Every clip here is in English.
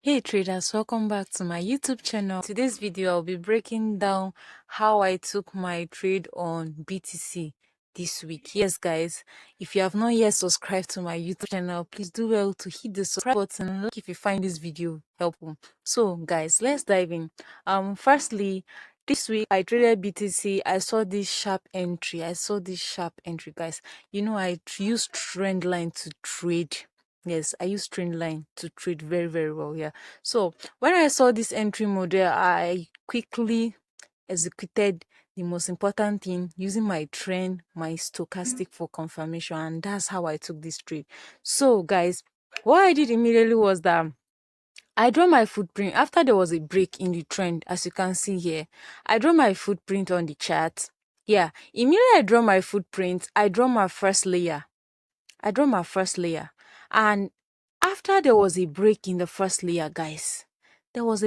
Hey traders, welcome back to my YouTube channel. Today's video I'll be breaking down how I took my trade on BTC this week. Yes guys, if you have not yet subscribed to my YouTube channel, please do well to hit the subscribe button and like if you find this video helpful. So guys, let's dive in. Firstly, this week I traded BTC. I saw this sharp entry. Guys. I use Trendline to trade. Yes, I use Trendline to trade very, very well. Yeah. So when I saw this entry model, I quickly executed the most important thing using my stochastic for confirmation, and that's how I took this trade. So guys, what I did immediately was that I draw my footprint after there was a break in the trend, as you can see here. I draw my footprint on the chart. Yeah, immediately I draw my footprint, I draw my first layer. And after there was a break in the first layer, guys, what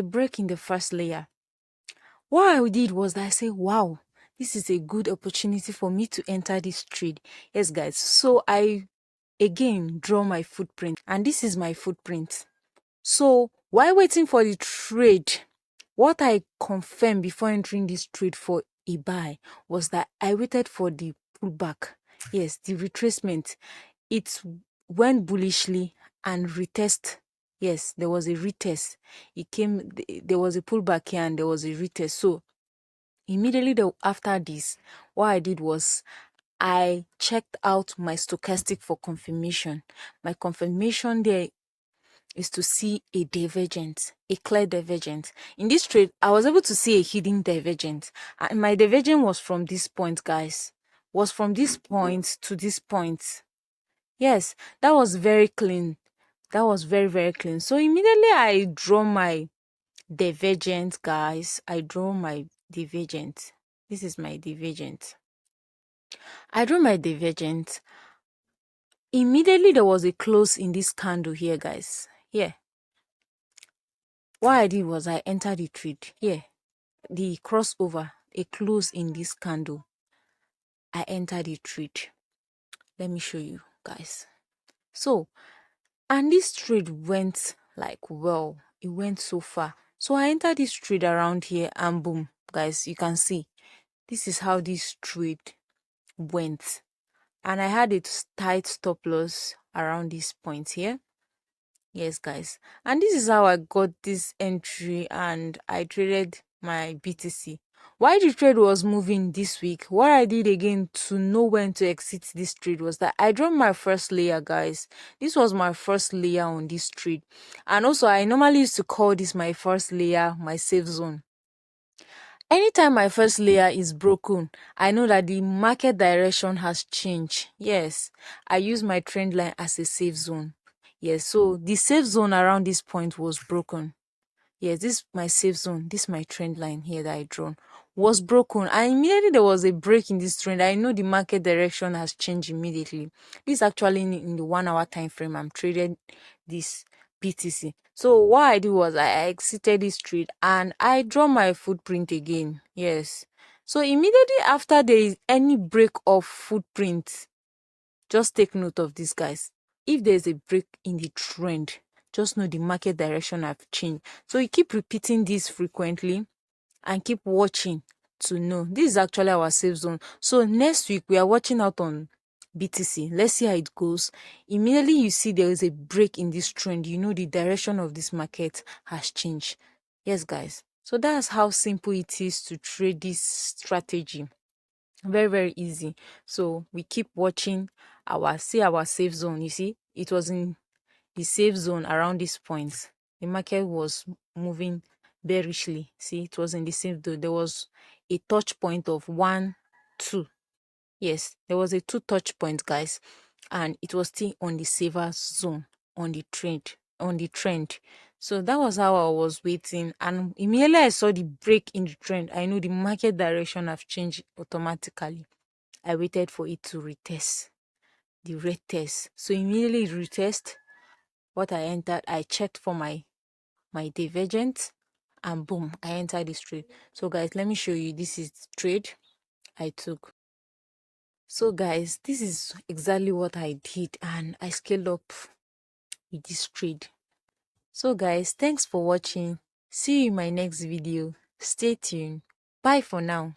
I did was that I said, wow, this is a good opportunity for me to enter this trade. Yes, guys. So I again draw my footprint, and this is my footprint. So while waiting for the trade, what I confirmed before entering this trade for a buy was that I waited for the pullback. Yes, the retracement. It went bullishly and retest. Yes, there was a retest. There was a pullback here and there was a retest. So immediately after this, what I did was I checked out my stochastic for confirmation. My confirmation there is to see a divergence, a clear divergence. In this trade, I was able to see a hidden divergence. And my divergence was from this point, guys. Was from this point to this point. Yes, that was very clean. That was very, very clean. So immediately I draw my divergent, guys. I draw my divergent. This is my divergent. I draw my divergent. Immediately there was a close in this candle here, guys. Here. What I did was I entered the trade. Here. The crossover. A close in this candle. I entered the trade. Let me show you, guys. So, and this trade went like well. It went so far. So I entered this trade around here and boom, guys, you can see this is how this trade went. And I had a tight stop loss around this point here. Yes, guys. And this is how I got this entry and I traded my BTC. Why the trade was moving this week, what I did again to know when to exit this trade was that I dropped my first layer, guys. This was my first layer on this trade. And also, I normally used to call this my first layer, my safe zone. Anytime my first layer is broken, I know that the market direction has changed. Yes, I use my trend line as a safe zone. Yes, so the safe zone around this point was broken. Yes, this is my safe zone. This is my trend line here that I drawn was broken. And immediately there was a break in this trend. I know the market direction has changed immediately. This is actually in the 1 hour time frame. I'm trading this BTC. So what I did was I exited this trade and I draw my footprint again. Yes. So immediately after there is any break of footprint, just take note of this, guys. If there's a break in the trend, just know the market direction have changed. So you keep repeating this frequently and keep watching to know. This is actually our safe zone. So next week we are watching out on BTC. Let's see how it goes. Immediately you see there is a break in this trend, you know the direction of this market has changed. Yes, guys. So that's how simple it is to trade this strategy. Very, very easy. So we keep watching our safe zone. You see, it was in the safe zone around this point. The market was moving bearishly. See, it was in the safe zone. There was a touch point of 1, 2. Yes, there was a 2 touch point, guys, and it was still on the saver zone on the trend. So that was how I was waiting, and immediately I saw the break in the trend. I know the market direction have changed automatically. I waited for it to retest the red test. So immediately retest what I entered. I checked for my divergent, and boom, I entered this trade. So guys, let me show you. This is the trade I took. So guys, this is exactly what I did, and I scaled up with this trade. So guys, thanks for watching. See you in my next video. Stay tuned. Bye for now.